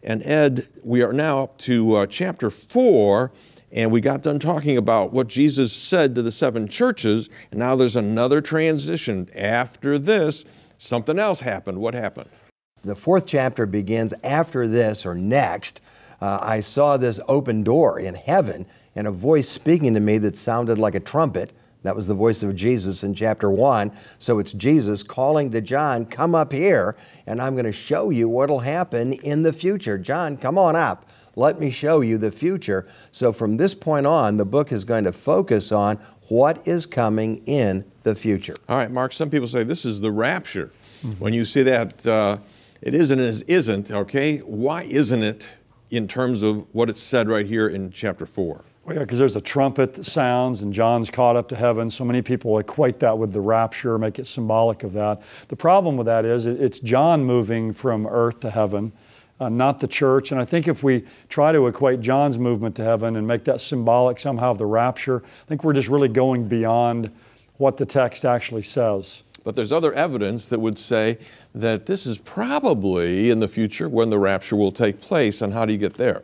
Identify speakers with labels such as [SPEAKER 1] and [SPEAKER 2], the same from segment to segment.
[SPEAKER 1] And Ed, we are now up to chapter 4, and we got done talking about what Jesus said to the 7 churches, and now there's another transition. After this, something else happened. What happened?
[SPEAKER 2] The 4th chapter begins after this, or next. I saw this open door in heaven, and a voice speaking to me that sounded like a trumpet. That was the voice of Jesus in chapter 1. So it's Jesus calling to John, come up here, and I'm going to show you what will happen in the future. John, come on up. Let me show you the future. So from this point on, the book is going to focus on what is coming in the future.
[SPEAKER 1] All right, Mark, some people say this is the rapture. When you say that it isn't as isn't, okay, why isn't it in terms of what it's said right here in chapter 4?
[SPEAKER 3] Well, yeah, because there's a trumpet that sounds and John's caught up to heaven. So many people equate that with the rapture, make it symbolic of that. The problem with that is it's John moving from earth to heaven, not the church. And I think if we try to equate John's movement to heaven and make that symbolic somehow of the rapture, I think we're just really going beyond what the text actually says.
[SPEAKER 1] But there's other evidence that would say that this is probably in the future when the rapture will take place. And how do you get there?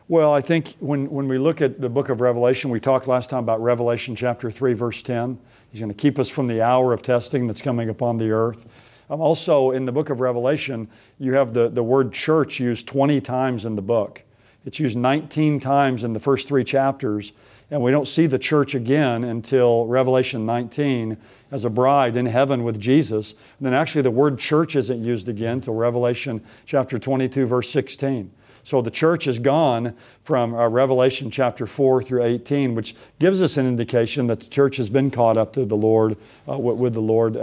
[SPEAKER 3] Well, I think when we look at the book of Revelation, we talked last time about Revelation chapter 3, verse 10. He's going to keep us from the hour of testing that's coming upon the earth. Also, in the book of Revelation, you have the word church used 20 times in the book. It's used 19 times in the first 3 chapters, and we don't see the church again until Revelation 19 as a bride in heaven with Jesus. And then actually the word church isn't used again until Revelation chapter 22, verse 16. So the church is gone from Revelation chapter 4 through 18, which gives us an indication that the church has been caught up to the Lord, with the Lord.